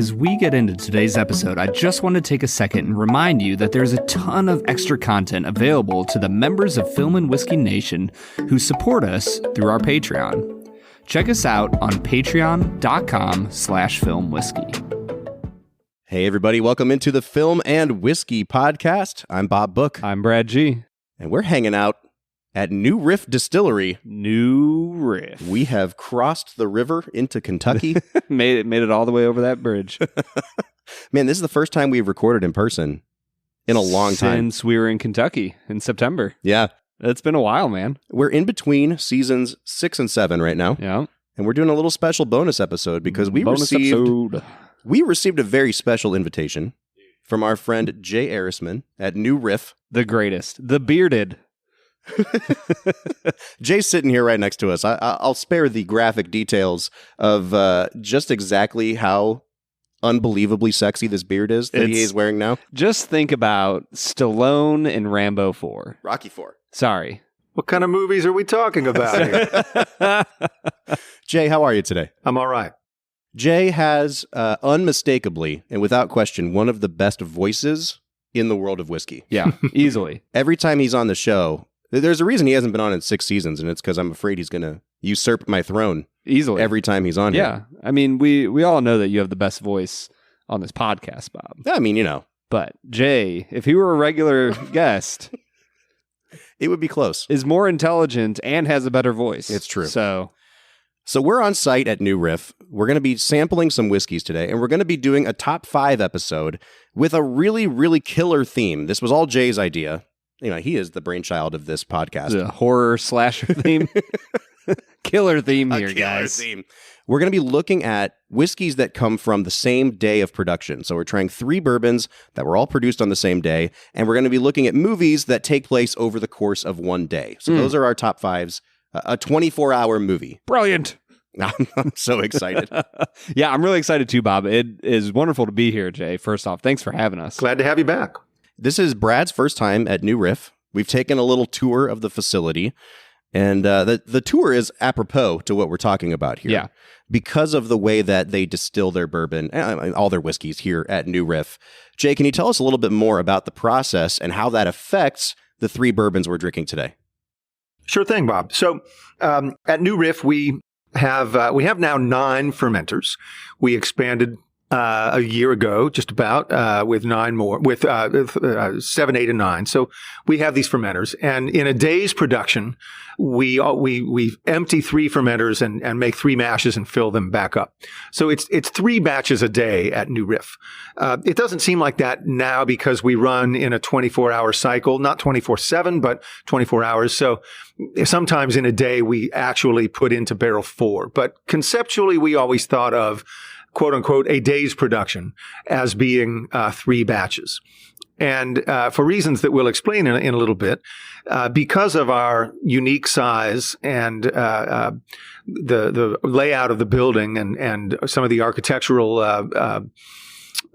As we get into today's episode, I just want to take a second and remind you that there's a ton of extra content available to the members of Film and Whiskey Nation who support us through our Patreon. Check us out on patreon.com/filmwhiskey. Hey everybody, welcome into the Film and Whiskey Podcast. I'm Bob Book. I'm Brad G. And we're hanging out at New Riff Distillery. New Riff. We have crossed the river into Kentucky. made it all the way over that bridge. Man, this is the first time we've recorded in person in a long time. Since we were in Kentucky in September. Yeah. It's been a while, man. We're in between seasons 6 and 7 right now. Yeah. And we're doing a little special bonus episode because we received a very special invitation from our friend Jay Erisman at New Riff. The greatest. The bearded. Jay's sitting here right next to us. I'll spare the graphic details of just exactly how unbelievably sexy this beard is that he is wearing now. Just think about Stallone in Rambo 4. Rocky 4. Sorry. What kind of movies are we talking about here? Jay, how are you today? I'm all right. Jay has unmistakably and without question one of the best voices in the world of whiskey. Yeah, easily. Every time he's on the show, there's a reason he hasn't been on in 6 seasons, and it's because I'm afraid he's going to usurp my throne easily every time he's on here. Yeah, I mean, we all know that you have the best voice on this podcast, Bob. I mean, you know. But Jay, if he were a regular guest, it would be close. Is more intelligent and has a better voice. It's true. So we're on site at New Riff. We're going to be sampling some whiskeys today, and we're going to be doing a top 5 episode with a really, really killer theme. This was all Jay's idea. You know, he is the brainchild of this podcast. The horror slasher theme. Killer theme here, guys. Theme. We're going to be looking at whiskeys that come from the same day of production. So we're trying 3 bourbons that were all produced on the same day, and we're going to be looking at movies that take place over the course of one day. So those are our top 5s. A 24-hour movie. Brilliant. I'm so excited. Yeah, I'm really excited too, Bob. It is wonderful to be here, Jay. First off, thanks for having us. Glad to have you back. This is Brad's first time at New Riff. We've taken a little tour of the facility, and the tour is apropos to what we're talking about here. Yeah. Because of the way that they distill their bourbon, all their whiskeys here at New Riff. Jay, can you tell us a little bit more about the process and how that affects the 3 bourbons we're drinking today? Sure thing, Bob. So at New Riff, we have now 9 fermenters. We expanded a year ago, just about, with 9 more, with 7, 8, and 9. So we have these fermenters, and in a day's production, we empty 3 fermenters and make 3 mashes and fill them back up. So it's 3 batches a day at New Riff. It doesn't seem like that now because we run in a 24-hour cycle, not 24/7, but 24 hours. So sometimes in a day we actually put into barrel 4. But conceptually, we always thought of quote unquote, a day's production as being 3 batches. And for reasons that we'll explain in a little bit, because of our unique size and the layout of the building and some of the architectural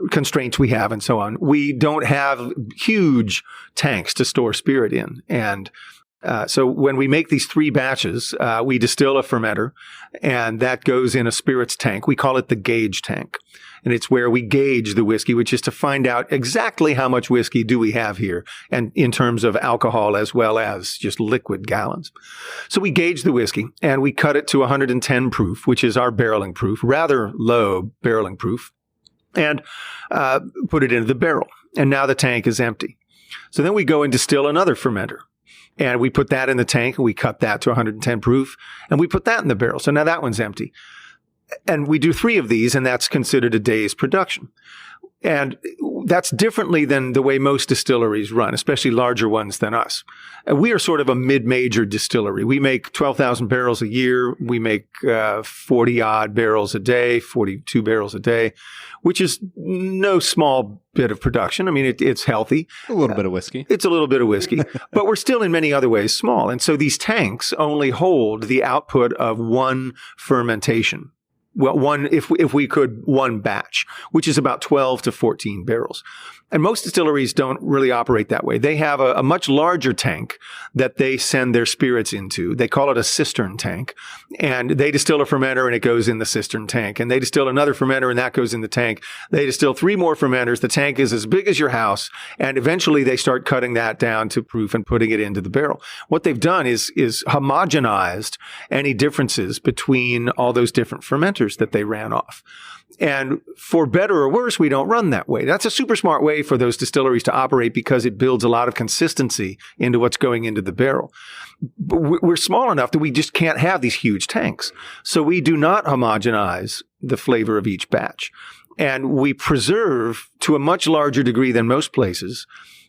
constraints we have and so on, we don't have huge tanks to store spirit in. And so when we make these 3 batches, we distill a fermenter, and that goes in a spirits tank. We call it the gauge tank. And it's where we gauge the whiskey, which is to find out exactly how much whiskey do we have here, and in terms of alcohol as well as just liquid gallons. So we gauge the whiskey, and we cut it to 110 proof, which is our barreling proof, rather low barreling proof, and put it into the barrel. And now the tank is empty. So then we go and distill another fermenter. And we put that in the tank, and we cut that to 110 proof, and we put that in the barrel. So now that one's empty. And we do 3 of these, and that's considered a day's production. And that's differently than the way most distilleries run, especially larger ones than us. And we are sort of a mid-major distillery. We make 12,000 barrels a year. We make 40-odd barrels a day, 42 barrels a day, which is no small bit of production. I mean, it's healthy. A little bit of whiskey. It's a little bit of whiskey. But we're still in many other ways small. And so these tanks only hold the output of 1 fermentation. Well, if we could, 1 batch, which is about 12 to 14 barrels. And most distilleries don't really operate that way. They have a much larger tank that they send their spirits into. They call it a cistern tank. And they distill a fermenter and it goes in the cistern tank. And they distill another fermenter and that goes in the tank. They distill 3 more fermenters. The tank is as big as your house. And eventually they start cutting that down to proof and putting it into the barrel. What they've done is homogenized any differences between all those different fermenters that they ran off. And for better or worse, we don't run that way. That's a super smart way for those distilleries to operate because it builds a lot of consistency into what's going into the barrel. But we're small enough that we just can't have these huge tanks. So we do not homogenize the flavor of each batch. And we preserve, to a much larger degree than most places,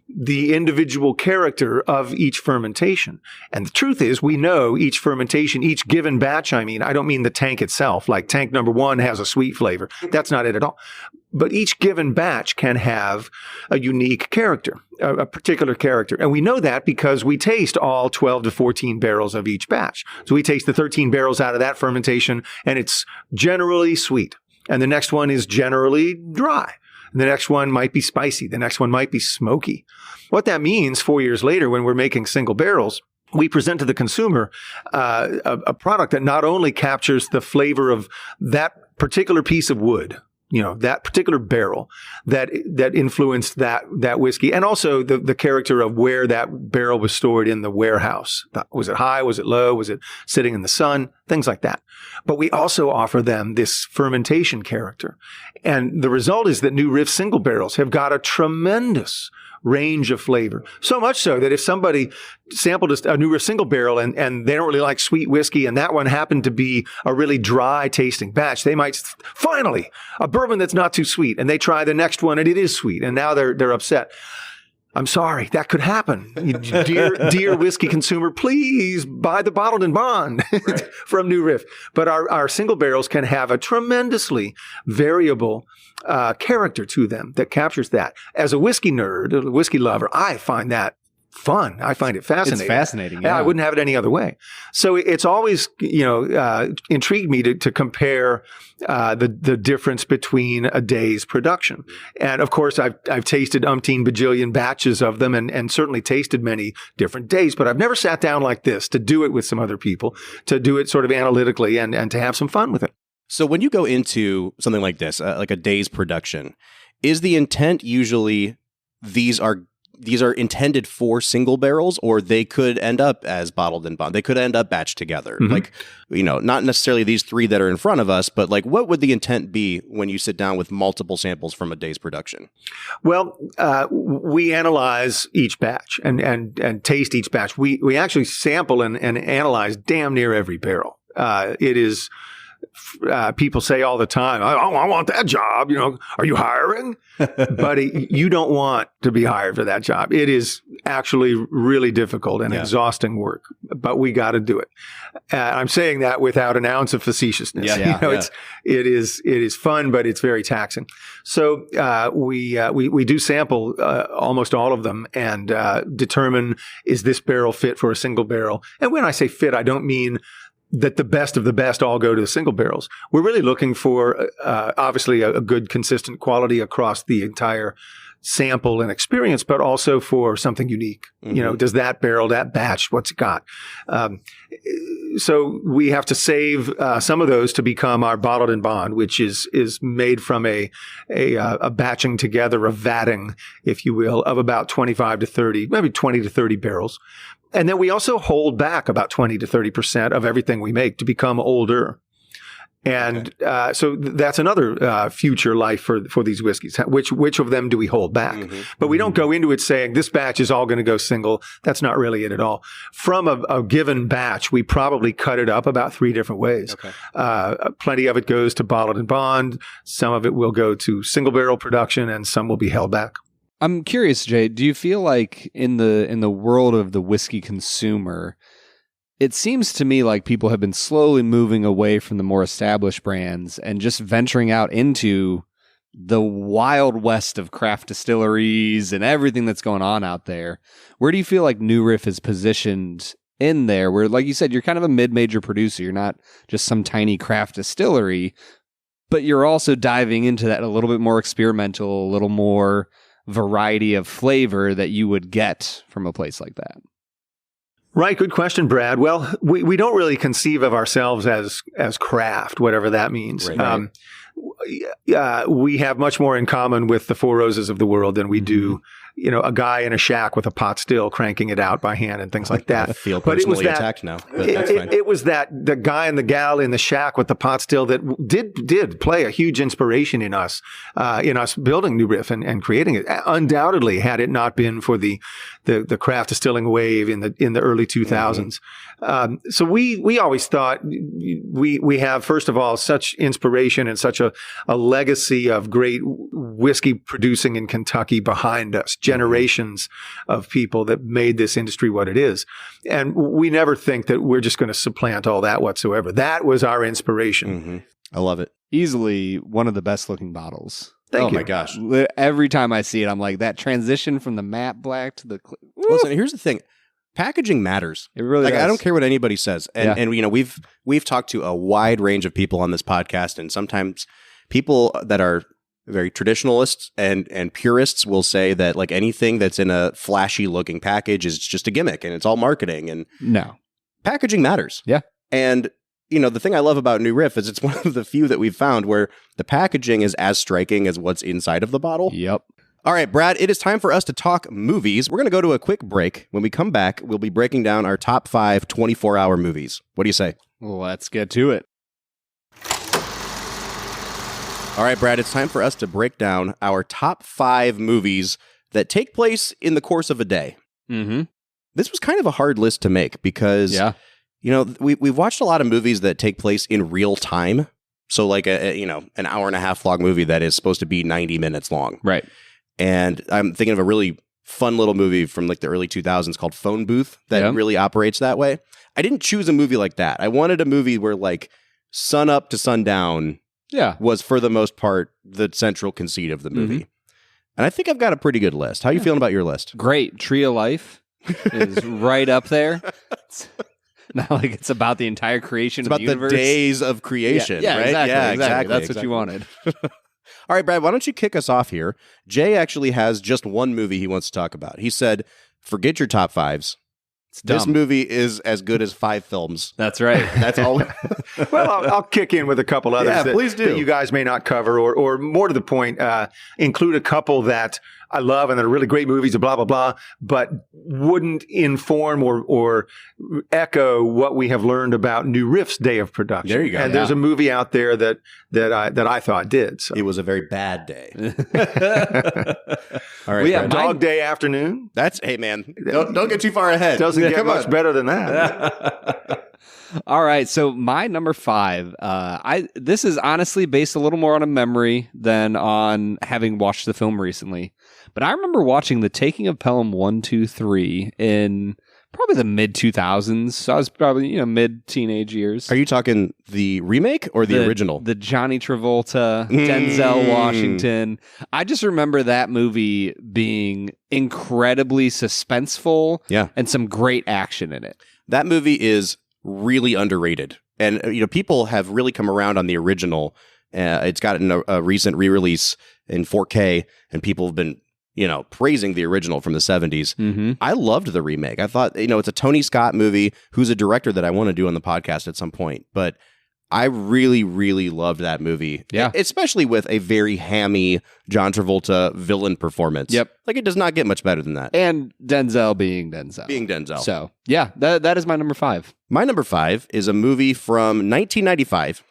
the individual character of each fermentation. And the truth is, we know each fermentation, each given batch, I don't mean the tank itself, like tank number 1 has a sweet flavor. That's not it at all. But each given batch can have a unique character, a particular character. And we know that because we taste all 12 to 14 barrels of each batch. So we taste the 13 barrels out of that fermentation, and it's generally sweet. And the next one is generally dry. The next one might be spicy. The next one might be smoky. What that means 4 years later when we're making single barrels, we present to the consumer a product that not only captures the flavor of that particular piece of wood, that particular barrel that influenced that whiskey, and also the character of where that barrel was stored in the warehouse. Was it high? Was it low? Was it sitting in the sun? Things like that. But we also offer them this fermentation character. And the result is that New Riff single barrels have got a tremendous range of flavor. So much so that if somebody sampled a New Riff single barrel and they don't really like sweet whiskey and that one happened to be a really dry tasting batch, they might, finally, a bourbon that's not too sweet. And they try the next one and it is sweet. And now they're upset. I'm sorry, that could happen. Dear whiskey consumer, please buy the bottled and bond from New Riff. But our single barrels can have a tremendously variable character to them that captures that. As a whiskey nerd, a whiskey lover, I find that fun. I find it fascinating. It's fascinating. Yeah. I wouldn't have it any other way. So it's always, intrigued me to compare the difference between a day's production. And of course, I've tasted umpteen bajillion batches of them and certainly tasted many different days, but I've never sat down like this to do it with some other people, to do it sort of analytically and to have some fun with it. So when you go into something like this, like a day's production, is the intent usually these are intended for single barrels, or they could end up as bottled and bond? They could end up batched together. Mm-hmm. Like, not necessarily these 3 that are in front of us, but like, what would the intent be when you sit down with multiple samples from a day's production? Well, we analyze each batch and taste each batch. We actually sample and analyze damn near every barrel. It is... people say all the time, I want that job. Are you hiring? Buddy, you don't want to be hired for that job. It is actually really difficult and exhausting work, but we got to do it. I'm saying that without an ounce of facetiousness. It is fun, but it's very taxing. So we do sample almost all of them and determine, is this barrel fit for a single barrel? And when I say fit, I don't mean that the best of the best all go to the single barrels. We're really looking for, obviously, a good, consistent quality across the entire sample and experience, but also for something unique. Mm-hmm. Does that barrel, that batch, what's it got? So we have to save some of those to become our bottled and bond, which is made from a batching together, a vatting, if you will, of about 25 to 30, maybe 20 to 30 barrels. And then we also hold back about 20 to 30% of everything we make to become older. And so that's another future life for these whiskeys. Which of them do we hold back? Mm-hmm. But we don't go into it saying this batch is all going to go single. That's not really it at all. From a given batch, we probably cut it up about 3 different ways. Okay. Plenty of it goes to bottled and bond. Some of it will go to single barrel production, and some will be held back. I'm curious, Jay, do you feel like in the world of the whiskey consumer, it seems to me like people have been slowly moving away from the more established brands and just venturing out into the wild west of craft distilleries and everything that's going on out there. Where do you feel like New Riff is positioned in there? Where, like you said, you're kind of a mid-major producer. You're not just some tiny craft distillery, but you're also diving into that a little bit more experimental, a little more variety of flavor that you would get from a place like that? Right. Good question, Brad. Well, we don't really conceive of ourselves as craft, whatever that means. Right. We have much more in common with the Four Roses of the world than we do, a guy in a shack with a pot still cranking it out by hand and things like that. I feel personally attacked now. But that's fine. It was the guy and the gal in the shack with the pot still that did play a huge inspiration in us building New Riff and creating it. Undoubtedly, had it not been for the craft distilling wave in the early 2000s. So we always thought we have, first of all, such inspiration and such a legacy of great whiskey producing in Kentucky behind us, generations of people that made this industry what it is. And we never think that we're just going to supplant all that whatsoever. That was our inspiration. I love it. Easily one of the best looking bottles. Thank you. My gosh. Every time I see it, I'm like, that transition from the matte black to the... Listen, here's the thing. Packaging matters. It really does. I don't care what anybody says. And we've talked to a wide range of people on this podcast, and sometimes people that are very traditionalists and purists will say that like anything that's in a flashy looking package is just a gimmick and it's all marketing. And no, packaging matters. Yeah. And the thing I love about New Riff is it's one of the few that we've found where the packaging is as striking as what's inside of the bottle. Yep. All right, Brad, it is time for us to talk movies. We're going to go to a quick break. When we come back, we'll be breaking down our top 5 24-hour movies. What do you say? Let's get to it. All right, Brad, it's time for us to break down our top 5 movies that take place in the course of a day. Mm-hmm. This was kind of a hard list to make because, we've watched a lot of movies that take place in real time. So like an hour and a half long movie that is supposed to be 90 minutes long. Right. And I'm thinking of a really fun little movie from like the early 2000s called Phone Booth that really operates that way. I didn't choose a movie like that. I wanted a movie where like sun up to sundown was for the most part the central conceit of the movie. And I think I've got a pretty good list. How are you feeling about your list? Great. Tree of Life is right up there. It's not like it's about the entire creation of the universe. The days of creation, right? Exactly. That's what you wanted. All right, Brad, why don't you kick us off here? Jay actually has just one movie he wants to talk about. He said, forget your top 5s. This movie is as good as 5 films. That's right. That's all. Well, I'll kick in with a couple others please do. that you guys may not cover, or more to the point, include a couple that I love and they're really great movies and blah, blah, blah, but wouldn't inform or echo what we have learned about New Riff's day of production. There you go. And there's a movie out there that I thought did. So. It was a very bad day. All right, Brad. Dog Day Afternoon. Hey man, don't get too far ahead. Doesn't get much better than that. All right, so my number 5, this is honestly based a little more on a memory than on having watched the film recently. But I remember watching The Taking of Pelham 1, 2, 3 in probably the mid-2000s. So I was probably, mid-teenage years. Are you talking the remake or the original? The Johnny Travolta, Denzel Washington. I just remember that movie being incredibly suspenseful and some great action in it. That movie is really underrated. And, people have really come around on the original. It's gotten a recent re-release in 4K, and people have been, praising the original from the 70s. I loved the remake. I thought, it's a Tony Scott movie who's a director that I want to do on the podcast at some point. But I really, really loved that movie. Yeah. Especially with a very hammy John Travolta villain performance. Yep. Like, it does not get much better than that. And Denzel being Denzel. So, yeah, that is my number 5. My number 5 is a movie from 1995.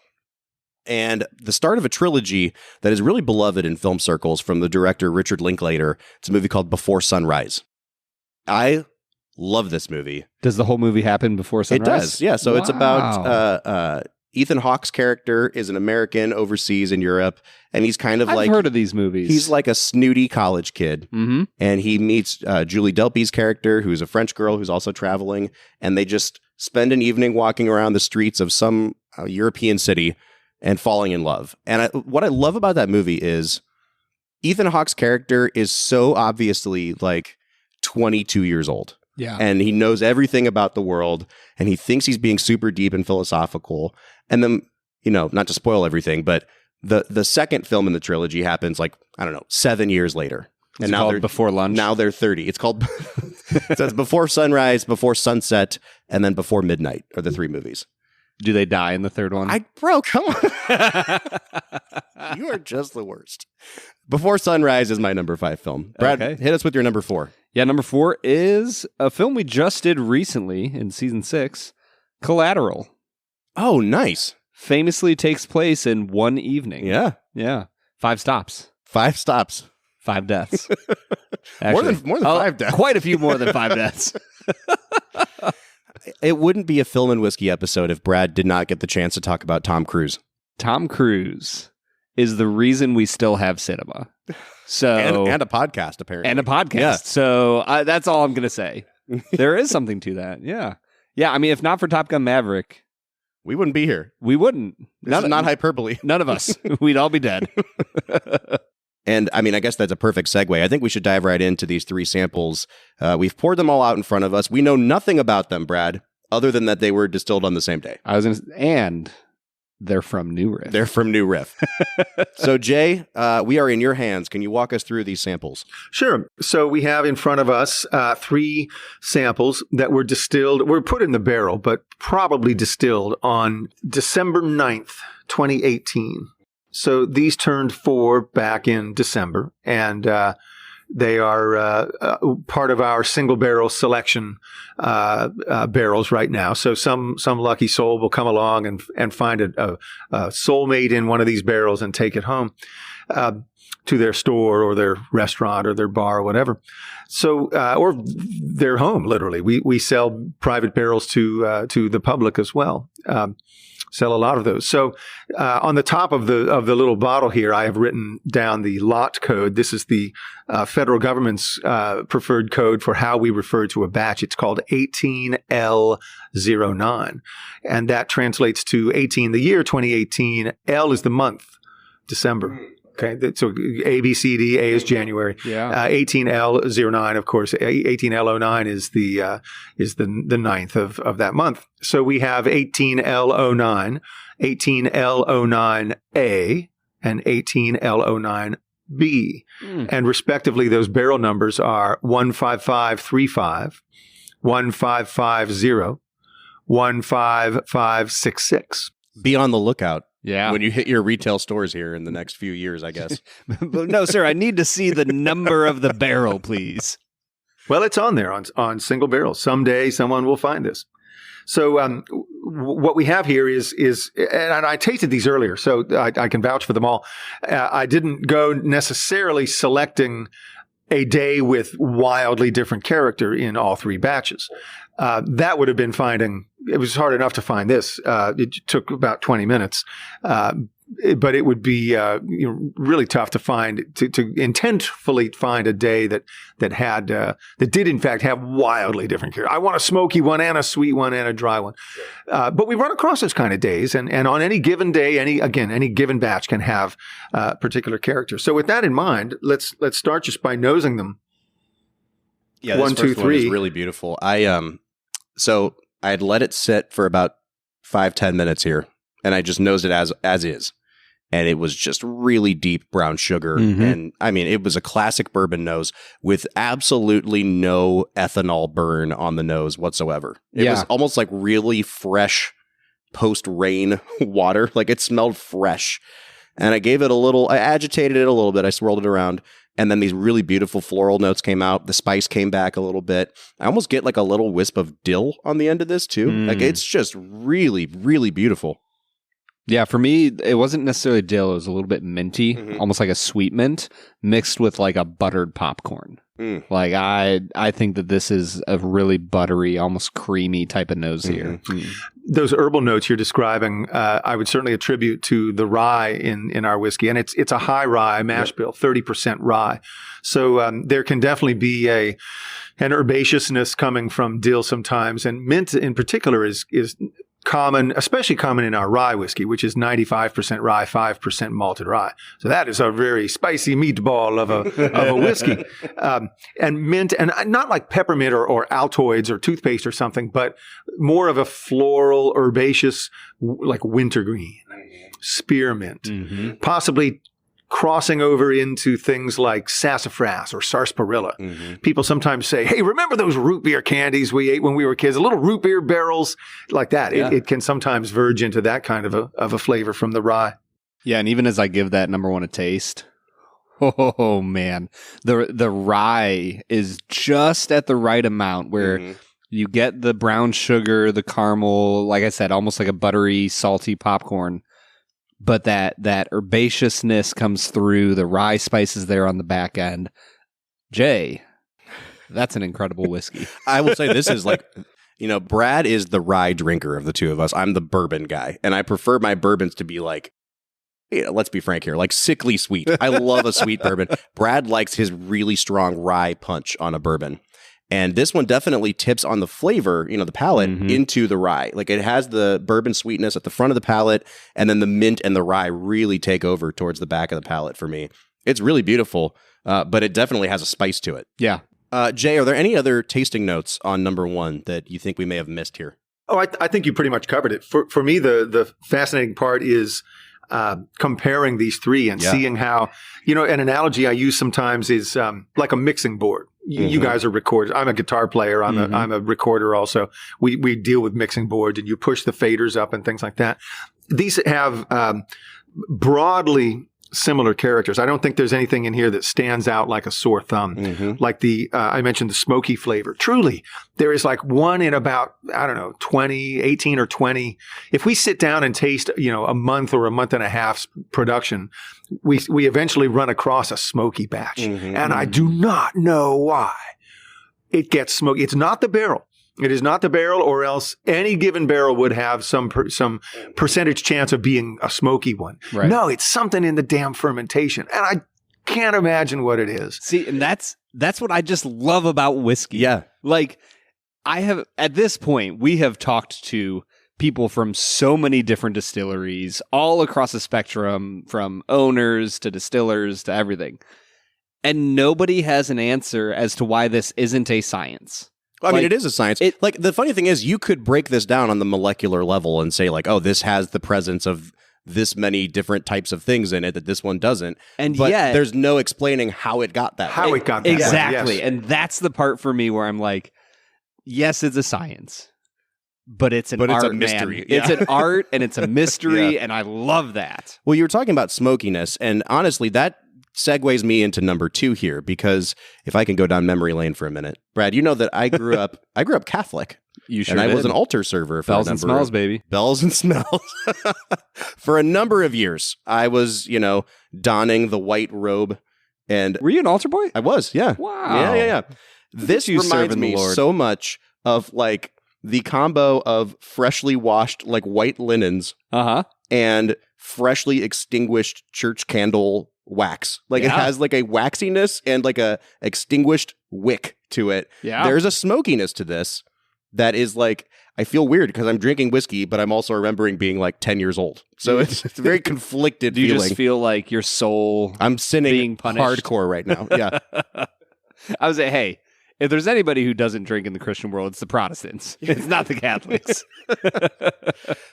And the start of a trilogy that is really beloved in film circles from the director Richard Linklater. It's a movie called Before Sunrise. I love this movie. Does the whole movie happen before sunrise? It does, yeah. So it's about Ethan Hawke's character is an American overseas in Europe, and he's kind of I've heard of these movies. He's like a snooty college kid, and he meets Julie Delpy's character, who's a French girl who's also traveling, and they just spend an evening walking around the streets of some European city and falling in love. And what I love about that movie is Ethan Hawke's character is so obviously like 22 years old. Yeah. And he knows everything about the world, and he thinks he's being super deep and philosophical. And then, not to spoil everything, but the second film in the trilogy happens 7 years later. And now they're before lunch. Now they're 30. It's called. It says before sunrise, before sunset, and then before midnight are the 3 movies. Do they die in the third one? Bro, come on. You are just the worst. Before Sunrise is my number 5 film. Brad, hit us with your number 4. Yeah, number 4 is a film we just did recently in season 6, Collateral. Oh, nice. Famously takes place in one evening. Yeah. Yeah. 5 stops. 5 stops. 5 deaths. More than 5 deaths. Quite a few more than 5 deaths. It wouldn't be a Film and Whiskey episode if Brad did not get the chance to talk about Tom Cruise. Tom Cruise is the reason we still have cinema. So and a podcast, apparently. And a podcast. Yeah. So that's all I'm going to say. There is something to that. Yeah. Yeah. I mean, if not for Top Gun Maverick, we wouldn't be here. We wouldn't. This is not hyperbole. None of us. We'd all be dead. And I mean, I guess that's a perfect segue. I think we should dive right into these 3 samples. We've poured them all out in front of us. We know nothing about them, Brad, other than that they were distilled on the same day. And they're from New Riff. They're from New Riff. So, Jay, we are in your hands. Can you walk us through these samples? Sure. So we have in front of us 3 samples that were distilled, were put in the barrel, but probably distilled on December 9th, 2018. So these turned 4 back in December, and they are part of our single barrel selection barrels right now. So some lucky soul will come along and find a soulmate in one of these barrels and take it home to their store or their restaurant or their bar or whatever. So or their home, literally. We sell private barrels to the public as well. Sell a lot of those. So on the top of the little bottle here, I have written down the lot code. This is the federal government's preferred code for how we refer to a batch. It's called 18L09. And that translates to 18, the year 2018. L is the month, December. Okay, so A, B, C, D, A is January. Yeah. 18L09, of course. 18L09 is the ninth of that month. So we have 18L09, 18L09A, and 18L09B. And respectively, those barrel numbers are 15535, 1550, 15566. Be on the lookout. Yeah. When you hit your retail stores here in the next few years, I guess. No, sir, I need to see the number of the barrel, please. Well, it's on there on single barrels. Someday someone will find this. So what we have here is, and I tasted these earlier, so I can vouch for them all. I didn't go necessarily selecting a day with wildly different character in all 3 batches. That would have been it was hard enough to find this. It took about 20 minutes. But it would be really tough to find, to intentfully find a day that did in fact have wildly different characters. I want a smoky one and a sweet one and a dry one. But we run across those kind of days, and on any given day, any given batch can have particular characters. So with that in mind, let's start just by nosing them. Yeah, one, this two, first three. one is really beautiful. So I had let it sit for about 5-10 minutes here, and I just nosed it as is. And it was just really deep brown sugar. Mm-hmm. And I mean, it was a classic bourbon nose with absolutely no ethanol burn on the nose whatsoever. It was almost like really fresh post-rain water. Like it smelled fresh. And I agitated it a little bit. I swirled it around. And then these really beautiful floral notes came out. The spice came back a little bit. I almost get like a little wisp of dill on the end of this too. Like it's just really, really beautiful. Yeah, for me, it wasn't necessarily dill. It was a little bit minty, almost like a sweet mint mixed with like a buttered popcorn. Like I think that this is a really buttery, almost creamy type of nose here. Those herbal notes you're describing, I would certainly attribute to the rye in our whiskey, and it's a high rye mash bill, 30% rye. So there can definitely be an herbaceousness coming from dill sometimes, and mint in particular is common, especially common in our rye whiskey, which is 95% rye, 5% malted rye. So that is a very spicy meatball of a whiskey. And mint, and not like peppermint or Altoids or toothpaste or something, but more of a floral, herbaceous, like wintergreen, spearmint, possibly crossing over into things like sassafras or sarsaparilla. People sometimes say, hey, remember those root beer candies we ate when we were kids? Little root beer barrels like that. Yeah. It can sometimes verge into that kind of a flavor from the rye. Yeah, and even as I give that number one a taste, oh man, the rye is just at the right amount where you get the brown sugar, the caramel, like I said, almost like a buttery, salty popcorn. But that herbaceousness comes through, the rye spices there on the back end. Jay, that's an incredible whiskey. I will say this is like, Brad is the rye drinker of the two of us. I'm the bourbon guy, and I prefer my bourbons to be like, let's be frank here, like sickly sweet. I love a sweet bourbon. Brad likes his really strong rye punch on a bourbon. And this one definitely tips on the flavor, the palate into the rye. Like it has the bourbon sweetness at the front of the palate, and then the mint and the rye really take over towards the back of the palate for me. It's really beautiful, but it definitely has a spice to it. Yeah. Jay, are there any other tasting notes on number one that you think we may have missed here? Oh, I think you pretty much covered it. For me, the fascinating part is comparing these three and seeing how, an analogy I use sometimes is like a mixing board. You guys are recorders. I'm a guitar player. I'm a recorder also. We deal with mixing boards, and you push the faders up and things like that. These have broadly similar characters. I don't think there's anything in here that stands out like a sore thumb. Like I mentioned the smoky flavor. Truly, there is like one in about, 18 or 20. If we sit down and taste, a month or a month and a half's production, we eventually run across a smoky batch. And I do not know why it gets smoky. It's not the barrel. It is not the barrel, or else any given barrel would have some percentage chance of being a smoky one. Right. No, it's something in the damn fermentation, and I can't imagine what it is. See, and that's what I just love about whiskey. Yeah. Like, at this point, we have talked to people from so many different distilleries, all across the spectrum, from owners to distillers to everything. And nobody has an answer as to why this isn't a science. I mean, it is a science. Like, the funny thing is, you could break this down on the molecular level and say, like, oh, this has the presence of this many different types of things in it that this one doesn't. But yet, there's no explaining how it got that way. It got that exactly. way, yes. And that's the part for me where I'm like, yes, it's a science, but it's an art, it's a mystery. Man. Yeah. It's an art, and it's a mystery, and I love that. Well, you were talking about smokiness, and honestly, that segues me into number two here, because if I can go down memory lane for a minute, Brad, you know that I grew up Catholic. You sure and I did. was an altar server for Bells a and number smells, of, baby. Bells and smells. For a number of years, I was, donning the white robe. And were you an altar boy? I was, yeah. Wow. Yeah. This you reminds serving me the Lord. so much of like the combo of freshly washed like white linens and freshly extinguished church candle wax. Like it has like a waxiness and like a extinguished wick to it. Yeah. There's a smokiness to this that is like, I feel weird because I'm drinking whiskey, but I'm also remembering being like 10 years old. So it's a very conflicted Do you feeling. just feel like your soul I'm sinning being punished? hardcore right now. Yeah. I was like, hey, if there's anybody who doesn't drink in the Christian world, it's the Protestants. It's not the Catholics.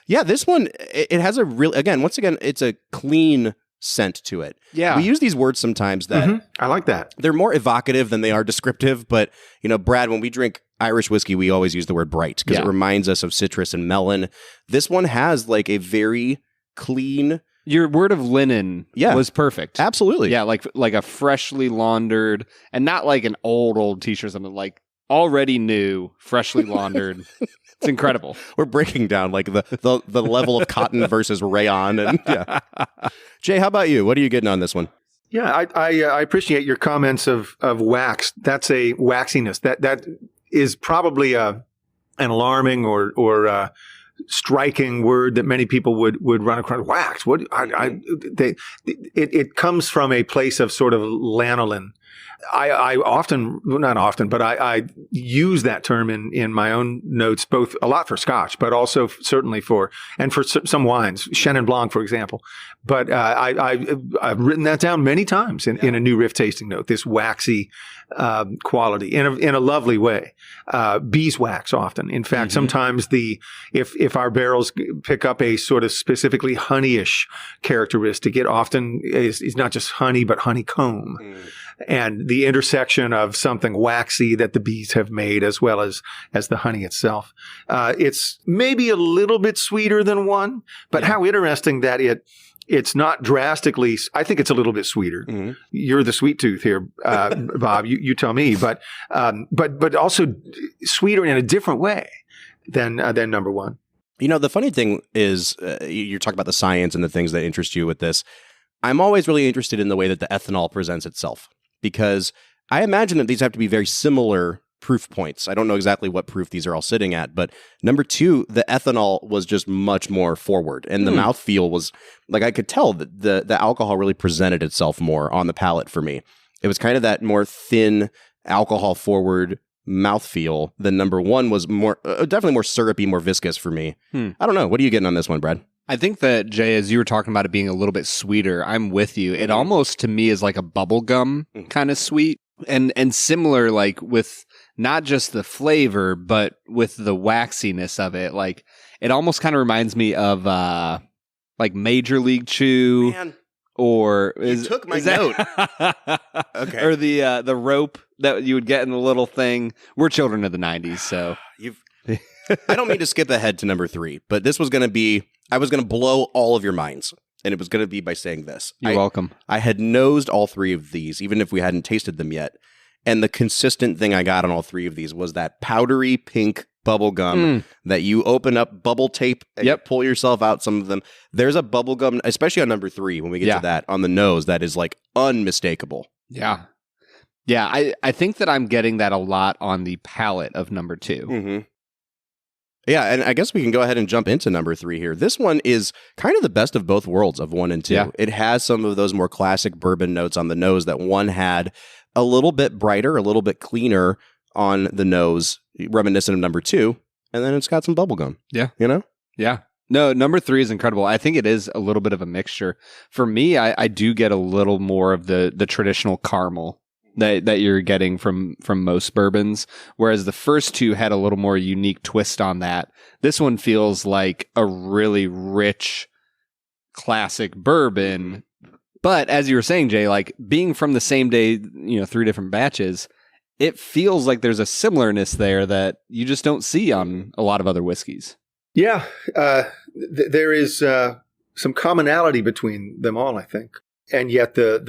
Yeah, this one, it has a real, once again, it's a clean scent to it. Yeah. We use these words sometimes that I like that. they're more evocative than they are descriptive. But, Brad, when we drink Irish whiskey, we always use the word bright because it reminds us of citrus and melon. This one has like a very clean. Your word of linen was perfect. Absolutely. Yeah, like a freshly laundered, and not like an old t-shirt, something like already new, freshly laundered. It's incredible. We're breaking down like the level of cotton versus rayon. And Jay, how about you? What are you getting on this one? Yeah, I appreciate your comments of wax. That's a waxiness. That is probably an alarming or striking word that many people would run across. Wax. It comes from a place of sort of lanolin. I often, well, not often, but I use that term in my own notes, both a lot for Scotch, but also certainly for some wines, Chenin Blanc, for example. But I've written that down many times in a new Riff tasting note, this waxy quality in a lovely way. Beeswax often. In fact, sometimes if our barrels pick up a sort of specifically honeyish characteristic, it often is not just honey, but honeycomb. And the intersection of something waxy that the bees have made as well as the honey itself. It's maybe a little bit sweeter than one, but how interesting that it's not drastically. I think it's a little bit sweeter. You're the sweet tooth here, Bob. You tell me. But also sweeter in a different way than number one. You know, the funny thing is, you're talking about the science and the things that interest you with this. I'm always really interested in the way that the ethanol presents itself, because I imagine that these have to be very similar proof points. I don't know exactly what proof these are all sitting at, but number two, the ethanol was just much more forward, and the mouthfeel was like, I could tell that the alcohol really presented itself more on the palate for me. It was kind of that more thin, alcohol forward mouthfeel than number one was more, definitely more syrupy, more viscous for me. I don't know. What are you getting on this one, Brad? I think that, Jay, as you were talking about it being a little bit sweeter, I'm with you. It almost, to me, is like a bubble gum kind of sweet. And similar, like, with not just the flavor, but with the waxiness of it. Like, it almost kind of reminds me of, like, Major League Chew. Man, or you took my note. Okay. Or the rope that you would get in the little thing. We're children of the 90s, so. I don't mean to skip ahead to number three, but this was going to be, I was going to blow all of your minds, and it was going to be by saying this. You're welcome. I had nosed all three of these, even if we hadn't tasted them yet. And the consistent thing I got on all three of these was that powdery pink bubble gum that you open up bubble tape and you pull yourself out some of them. There's a bubble gum, especially on number three, when we get to that, on the nose, that is like unmistakable. Yeah. Yeah, I think that I'm getting that a lot on the palate of number two. Yeah, and I guess we can go ahead and jump into number three here. This one is kind of the best of both worlds of one and two. Yeah. It has some of those more classic bourbon notes on the nose that one had, a little bit brighter, a little bit cleaner on the nose, reminiscent of number two, and then it's got some bubblegum. Yeah. You know? Yeah. No, number three is incredible. I think it is a little bit of a mixture. For me, I do get a little more of the traditional caramel that you're getting from most bourbons, whereas the first two had a little more unique twist on that. This one feels like a really rich classic bourbon, but as you were saying, Jay, like being from the same day, three different batches, it feels like there's a similarness there that you just don't see on a lot of other whiskeys. Yeah, there is some commonality between them all, I think. And yet the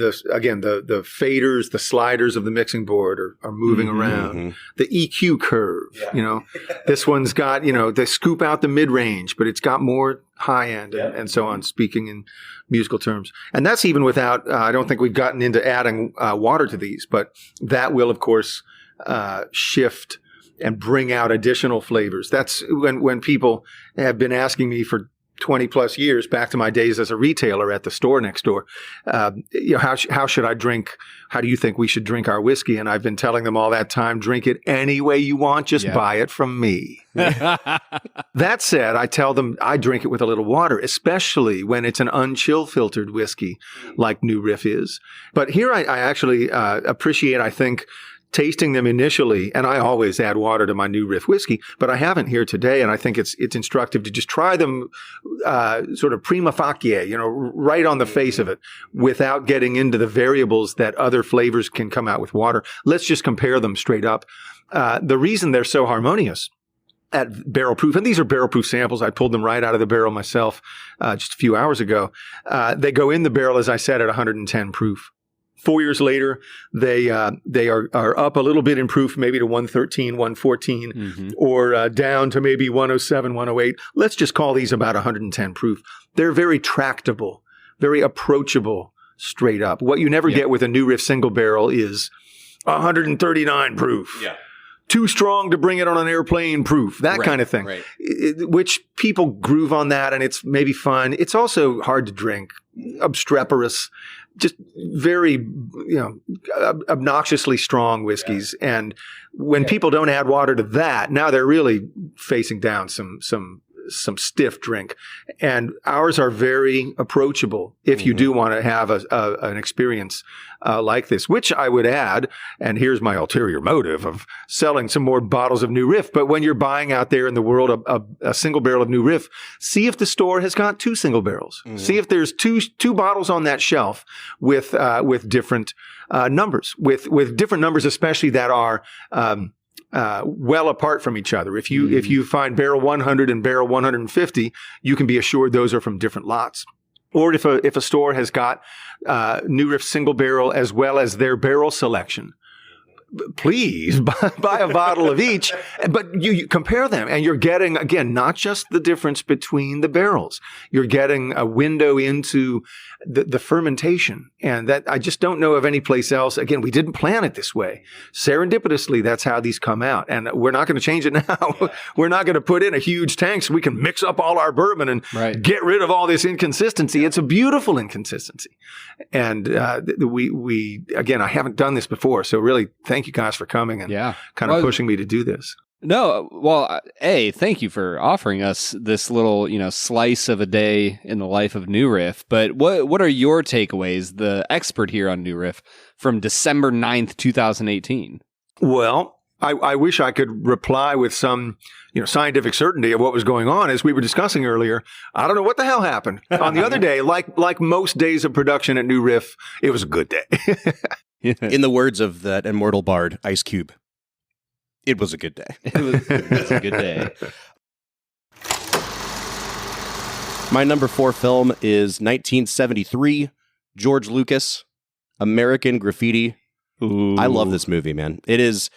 faders, the sliders of the mixing board are moving around. The EQ curve, this one's got, they scoop out the mid-range, but it's got more high end and so on, speaking in musical terms. And that's even without, I don't think we've gotten into adding water to these, but that will, of course, shift and bring out additional flavors. That's when people have been asking me for 20 plus years, back to my days as a retailer at the store next door, how should I drink? How do you think we should drink our whiskey? And I've been telling them all that time, drink it any way you want, just buy it from me. That said, I tell them I drink it with a little water, especially when it's an unchill filtered whiskey like New Riff is. But here I actually appreciate, I think, tasting them initially, and I always add water to my New Riff whiskey, but I haven't here today, and I think it's instructive to just try them sort of prima facie, right on the face of it, without getting into the variables that other flavors can come out with water. Let's just compare them straight up. The reason they're so harmonious at barrel proof, and these are barrel proof samples, I pulled them right out of the barrel myself just a few hours ago. They go in the barrel, as I said, at 110 proof. 4 years later, they are up a little bit in proof, maybe to 113, 114, or down to maybe 107, 108. Let's just call these about 110 proof. They're very tractable, very approachable straight up. What you never get with a New Riff single barrel is 139 proof. Yeah. Too strong to bring it on an airplane proof, that kind of thing, which people groove on that, and it's maybe fun. It's also hard to drink, obstreperous, just very, obnoxiously strong whiskeys. And when people don't add water to that, now they're really facing down some stiff drink. And ours are very approachable if you do want to have an experience like this, which I would add, and here's my ulterior motive of selling some more bottles of New Riff. But when you're buying out there in the world a single barrel of New Riff, see if the store has got 2 single barrels. See if there's two bottles on that shelf with different numbers, with different numbers, especially that are well apart from each other. If you find barrel 100 and barrel 150, you can be assured those are from different lots. Or if a store has got New Riff single barrel as well as their barrel selection, please buy a bottle of each. But you compare them, and you're getting, again, not just the difference between the barrels. You're getting a window into the fermentation, and that I just don't know of any place else. Again, we didn't plan it this way. Serendipitously, that's how these come out, and we're not going to change it now. We're not going to put in a huge tank so we can mix up all our bourbon and get rid of all this inconsistency. It's a beautiful inconsistency, and we again, I haven't done this before, so really thank you guys for coming and kind of pushing me to do this. No, well, thank you for offering us this little, slice of a day in the life of New Riff. But what are your takeaways, the expert here on New Riff, from December 9th, 2018? Well, I wish I could reply with some, scientific certainty of what was going on. As we were discussing earlier, I don't know what the hell happened. On the other day, like most days of production at New Riff, it was a good day. In the words of that immortal bard, Ice Cube, it was a good day. It was a good day. My number 4 film is 1973, George Lucas, American Graffiti. Ooh. I love this movie, man. There's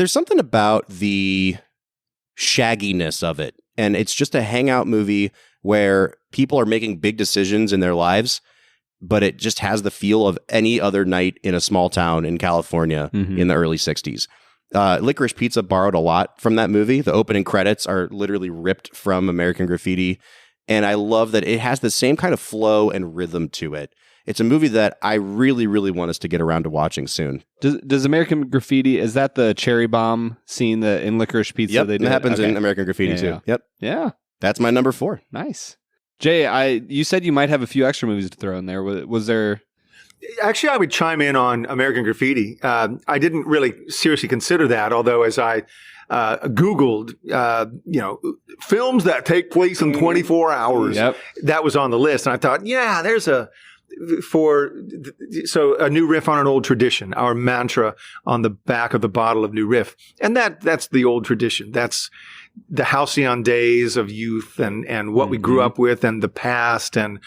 something about the shagginess of it. And it's just a hangout movie where people are making big decisions in their lives, but it just has the feel of any other night in a small town in California in the early 60s. Licorice Pizza borrowed a lot from that movie. The opening credits are literally ripped from American Graffiti. And I love that it has the same kind of flow and rhythm to it. It's a movie that I really, really want us to get around to watching soon. Does American Graffiti, is that the cherry bomb scene in Licorice Pizza? Yep, they did? It happens in American Graffiti too. Yep. Yeah. That's my number 4. Nice. Jay, you said you might have a few extra movies to throw in there. Was there... Actually, I would chime in on American Graffiti. I didn't really seriously consider that, although as I Googled, films that take place in 24 hours, that was on the list. And I thought, there's a New Riff on an old tradition, our mantra on the back of the bottle of New Riff. And that's the old tradition. That's the halcyon days of youth and what we grew up with and the past and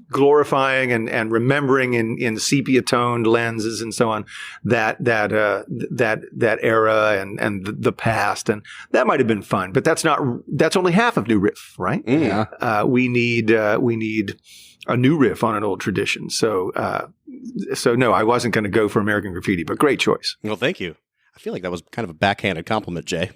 glorifying and remembering in sepia toned lenses and so on that era and the past. And that might have been fun, but that's only half of New Riff, right? We need a new riff on an old tradition. So no, I wasn't going to go for American Graffiti, but great choice. Well, thank you. I feel like that was kind of a backhanded compliment, Jay.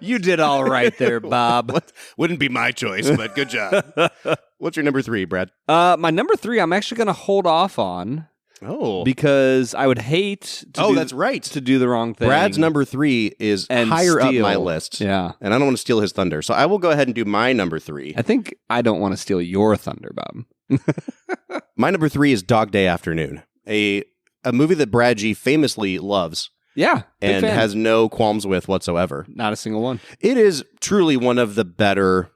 You did all right there, Bob. Wouldn't be my choice, but good job. What's your number 3, Brad? My number 3, I'm actually going to hold off on. Oh. Because I would hate that's right. to do the wrong thing. Brad's number 3 is higher up my list. Yeah. And I don't want to steal his thunder. So I will go ahead and do my number 3. I think I don't want to steal your thunder, Bob. My number 3 is Dog Day Afternoon, a movie that Brad G famously loves. Yeah. And has no qualms with whatsoever. Not a single one. It is truly one of the better,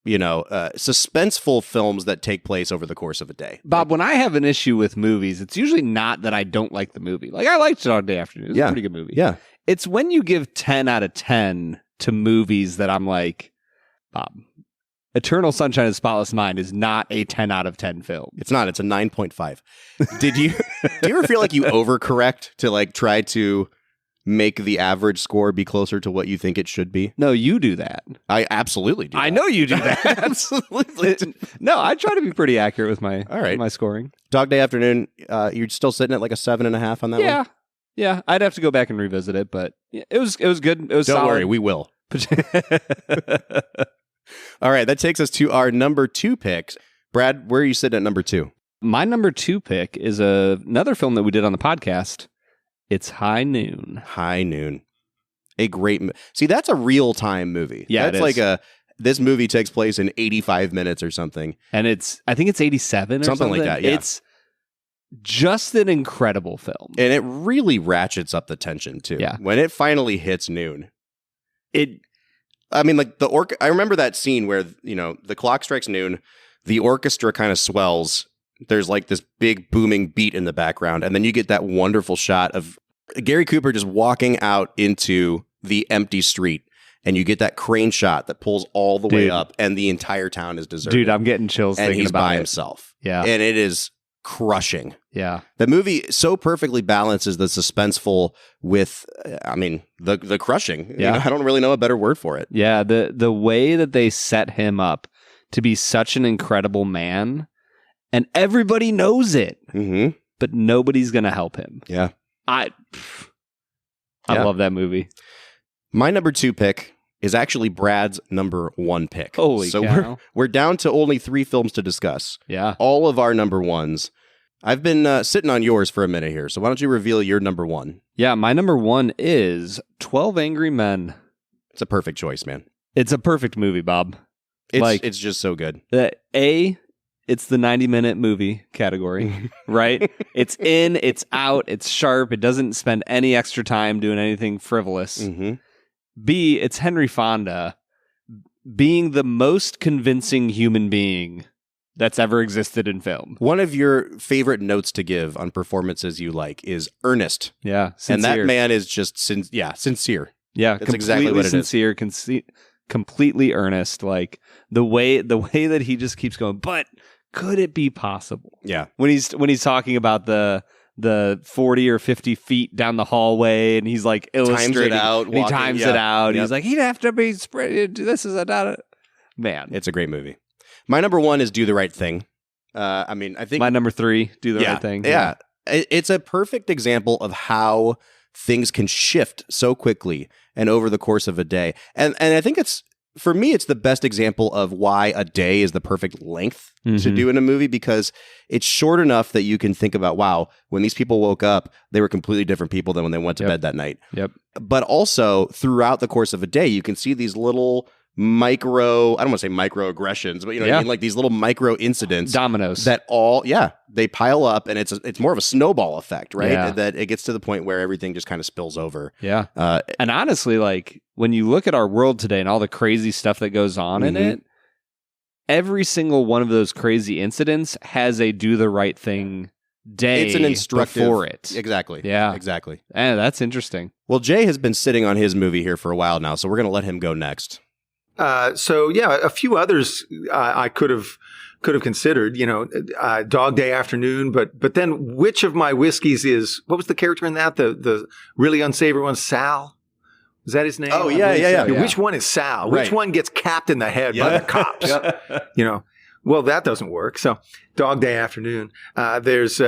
suspenseful films that take place over the course of a day. Bob, when I have an issue with movies, it's usually not that I don't like the movie. Like, I liked Dog Day Afternoon. It's a pretty good movie. Yeah. It's when you give 10 out of 10 to movies that I'm like, Bob, Eternal Sunshine of the Spotless Mind is not a 10 out of 10 film. It's not. It's a 9.5. Do you ever feel like you overcorrect to try to make the average score be closer to what you think it should be? No, you do that. I absolutely do. I know you do that. Absolutely. No, I try to be pretty accurate with my scoring. Dog Day Afternoon, you're still sitting at like a 7.5 on that one? Yeah. I'd have to go back and revisit it, but it was good. It was Don't solid. worry, we will. All right, that takes us to our number 2 picks. Brad, where are you sitting at number 2? My number 2 pick is another film that we did on the podcast. It's High Noon. High Noon. A great See, that's a real-time movie. Yeah, that's like this movie takes place in 85 minutes or something. And I think it's 87 or something like that, yeah. It's just an incredible film. And it really ratchets up the tension, too. Yeah. When it finally hits noon. I mean, like I remember that scene where, the clock strikes noon, the orchestra kind of swells. There's like this big booming beat in the background. And then you get that wonderful shot of Gary Cooper just walking out into the empty street. And you get that crane shot that pulls all the way up, and the entire town is deserted. Dude, I'm getting chills and thinking he's about by it. himself. Yeah. And it is crushing. Yeah. The movie so perfectly balances the suspenseful with, the crushing. Yeah. I don't really know a better word for it. Yeah. The way that they set him up to be such an incredible man, and everybody knows it, but nobody's going to help him. Yeah. I love that movie. My number 2 pick is actually Brad's number 1 pick. Holy so cow. We're down to only 3 films to discuss. Yeah. All of our number 1s. I've been sitting on yours for a minute here, so why don't you reveal your number 1? Yeah, my number 1 is 12 Angry Men. It's a perfect choice, man. It's a perfect movie, Bob. It's just so good. It's the 90-minute movie category, right? It's in, it's out, it's sharp. It doesn't spend any extra time doing anything frivolous. Mm-hmm. B, it's Henry Fonda being the most convincing human being that's ever existed in film. One of your favorite notes to give on performances you like is earnest. Yeah, sincere. And that man is just sincere. Yeah, that's exactly what it sincere, completely earnest. Like the way that he just keeps going. But could it be possible? Yeah, when he's talking about the 40 or 50 feet down the hallway, and he's like illustrating times it out. He times it out. Yep. He's like, he'd have to be spread. This is man. It's a great movie. My number 1 is Do the Right Thing. I think my number 3, Do the Right Thing. Yeah, it's a perfect example of how things can shift so quickly and over the course of a day. And I think for me, it's the best example of why a day is the perfect length to do in a movie, because it's short enough that you can think about, wow, when these people woke up, they were completely different people than when they went to bed that night. Yep. But also throughout the course of a day, you can see these little I don't want to say microaggressions, but what I mean? Like these little micro incidents. Dominoes. That they pile up, and it's more of a snowball effect, right? Yeah. That it gets to the point where everything just kind of spills over. Yeah. And honestly, like when you look at our world today and all the crazy stuff that goes on in it, every single one of those crazy incidents has a do the right thing day. It's an instructive before it. Exactly. Yeah. Exactly. And that's interesting. Well, Jay has been sitting on his movie here for a while now, so we're going to let him go next. A few others I could have considered, Dog Day Afternoon, but then which of my whiskeys is, what was the character in that? The really unsavory one, Sal? Is that his name? Oh, yeah. Which one is Sal? Right. Which one gets capped in the head by the cops? Well, that doesn't work. So Dog Day Afternoon. There's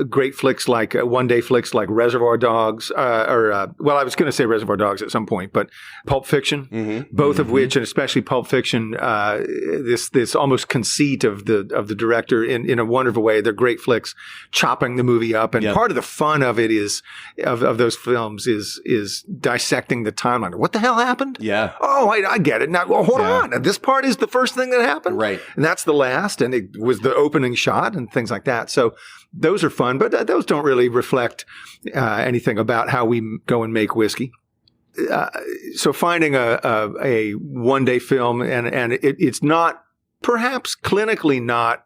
great flicks like one-day flicks like Reservoir Dogs, I was going to say Reservoir Dogs at some point, but Pulp Fiction, both of which, and especially Pulp Fiction, this almost conceit of the director in a wonderful way. They're great flicks, chopping the movie up, and part of the fun of it is of those films is dissecting the timeline. What the hell happened? Yeah. Oh, I get it now. Well, hold on. This part is the first thing that happened, right? And that's the last, and it was the opening shot and things like that. So those are fun, but those don't really reflect anything about how we go and make whiskey. So finding a one-day film, and it's not, perhaps clinically not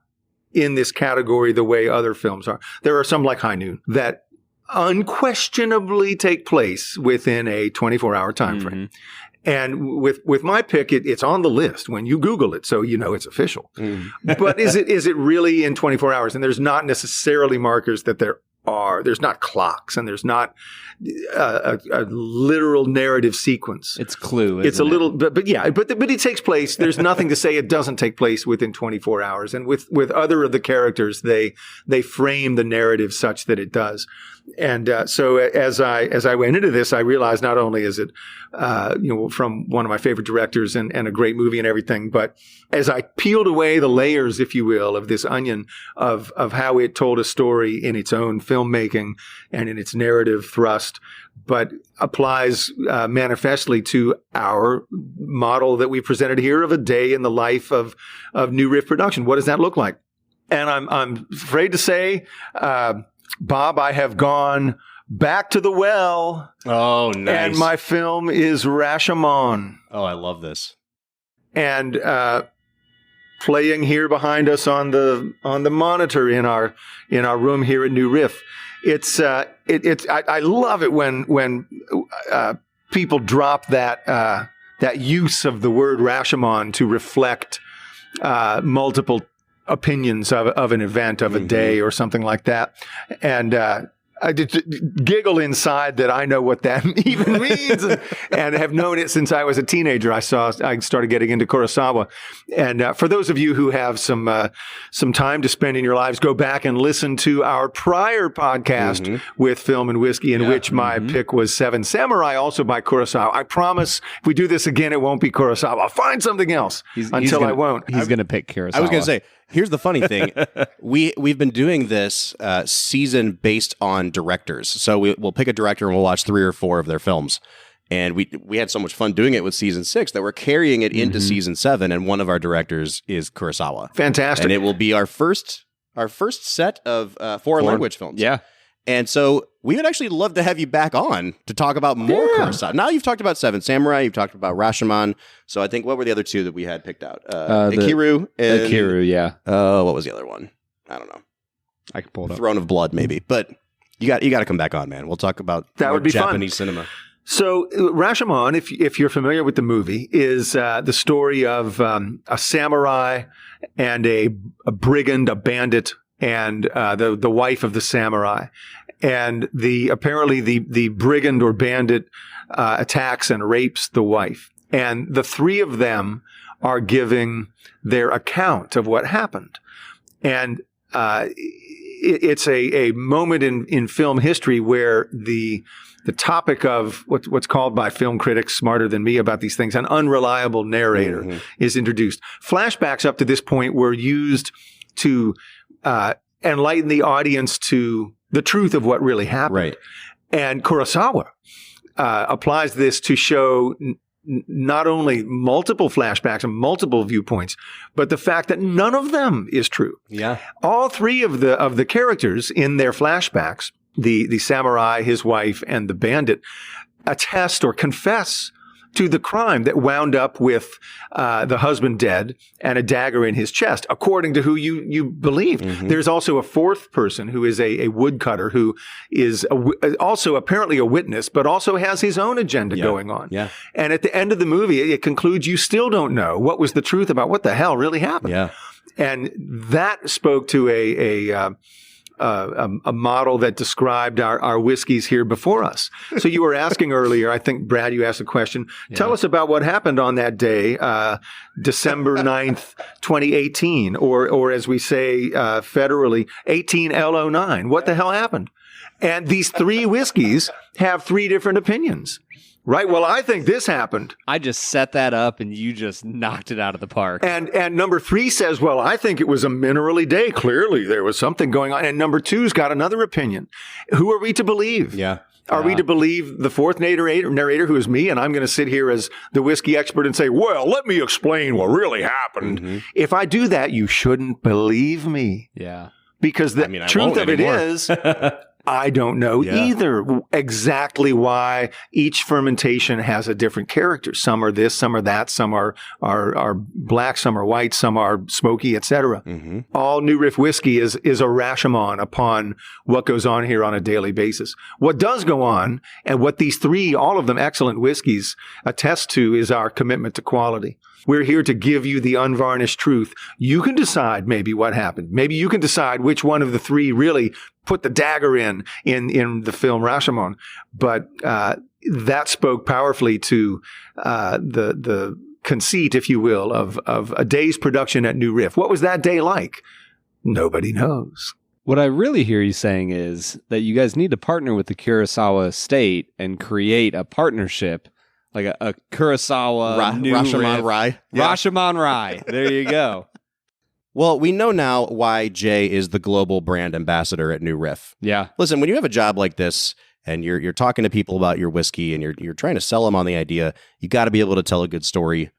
in this category the way other films are. There are some like High Noon that unquestionably take place within a 24-hour time frame. And with my pick, it's on the list when you Google it, so you know it's official. But is it really in 24 hours? And there's not necessarily markers that they're there's not clocks and there's not a literal narrative sequence. It's Clue. It's a little, but it takes place. There's nothing to say it doesn't take place within 24 hours. And with other of the characters, they frame the narrative such that it does. And so as I went into this, I realized not only is it from one of my favorite directors and a great movie and everything, but as I peeled away the layers, if you will, of this onion of how it told a story in its own filmmaking and in its narrative thrust, but applies manifestly to our model that we presented here of a day in the life of New Riff Production. What does that look like? And I'm afraid to say, Bob, I have gone back to the well. Oh, nice. And my film is Rashomon. Oh, I love this. And playing here behind us on the monitor in our room here at New Riff. I love it when people drop that use of the word Rashomon to reflect multiple opinions of an event, of a day or something like that. And I just giggle inside that I know what that even means and have known it since I was a teenager. I started getting into Kurosawa. And for those of you who have some time to spend in your lives, go back and listen to our prior podcast with Film and Whiskey, in which my pick was Seven Samurai, also by Kurosawa. I promise if we do this again, it won't be Kurosawa. I'll find something else I won't. He's going to pick Kurosawa. I was going to say, here's the funny thing. We've been doing this season based on directors. So we'll pick a director and we'll watch 3 or 4 of their films. And we had so much fun doing it with season 6 that we're carrying it into season 7. And one of our directors is Kurosawa. Fantastic. And it will be our first set of foreign language films. Yeah. And so we would actually love to have you back on to talk about more Kurosawa. Now you've talked about Seven Samurai, you've talked about Rashomon. So I think, what were the other 2 that we had picked out? Ikiru. Ikiru, yeah. What was the other one? I don't know. I can pull it up. Throne of Blood, maybe. But you got to come back on, man. We'll talk about that would be Japanese fun. cinema. So Rashomon, if you're familiar with the movie, is the story of a samurai and a brigand, a bandit, and the wife of the samurai. And apparently the brigand or bandit attacks and rapes the wife. And the 3 of them are giving their account of what happened. And it's a moment in film history where the topic of what's called by film critics smarter than me about these things, an unreliable narrator, is introduced. Flashbacks up to this point were used to enlighten the audience to the truth of what really happened. Right. And Kurosawa applies this to show not only multiple flashbacks and multiple viewpoints, but the fact that none of them is true. Yeah. All 3 of the characters in their flashbacks, the samurai, his wife, and the bandit, attest or confess to the crime that wound up with the husband dead and a dagger in his chest, according to who you believed. There's also a 4th person who is a woodcutter who is also apparently a witness, but also has his own agenda going on. Yeah. And at the end of the movie, it concludes you still don't know what was the truth about what the hell really happened. Yeah. And that spoke to a model that described our whiskeys here before us. So you were asking earlier, I think, Brad, you asked a question. Yeah. Tell us about what happened on that day, December 9th, 2018, or as we say federally, 18L09. What the hell happened? And these 3 whiskeys have 3 different opinions. Right. Well, I think this happened. I just set that up and you just knocked it out of the park. And number 3 says, well, I think it was a minerally day. Clearly, there was something going on. And number 2's got another opinion. Who are we to believe? Yeah. Are we to believe the 4th narrator, who is me, and I'm going to sit here as the whiskey expert and say, well, let me explain what really happened. If I do that, you shouldn't believe me. Yeah. Because the truth of it is... I don't know either exactly why each fermentation has a different character. Some are this, some are that, some are black, some are white, some are smoky, etc. All New Riff whiskey is a Rashomon upon what goes on here on a daily basis. What does go on, and what these 3, all of them excellent whiskeys, attest to, is our commitment to quality. We're here to give you the unvarnished truth. You can decide maybe what happened. Maybe you can decide which one of the three really put the dagger in the film Rashomon. But that spoke powerfully to the conceit, if you will, of a day's production at New Riff. What was that day like? Nobody knows. What I really hear you saying is that you guys need to partner with the Kurosawa estate and create a partnership, like a Kurosawa New Rashomon Riff. Rye. Rashomon Rye. There you go. Well, we know now why Jay is the global brand ambassador at New Riff. Yeah. Listen, when you have a job like this and you're talking to people about your whiskey and you're trying to sell them on the idea, you got to be able to tell a good story.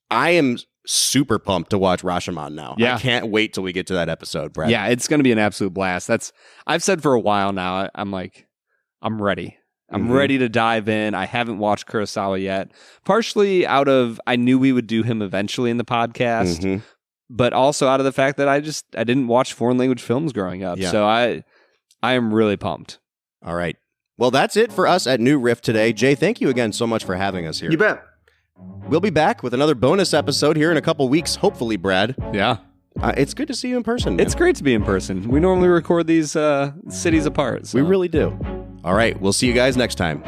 I am super pumped to watch Rashomon now. Yeah. I can't wait till we get to that episode, Brad. Yeah, it's going to be an absolute blast. I've said for a while now, I'm ready. I'm ready to dive in. I haven't watched Kurosawa yet. Partially out of, I knew we would do him eventually in the podcast, but also out of the fact that I didn't watch foreign language films growing up. Yeah. So I am really pumped. All right. Well, that's it for us at New Riff today. Jay, thank you again so much for having us here. You bet. We'll be back with another bonus episode here in a couple weeks, hopefully, Brad. Yeah. It's good to see you in person, man. It's great to be in person. We normally record these cities apart. So. We really do. All right. We'll see you guys next time.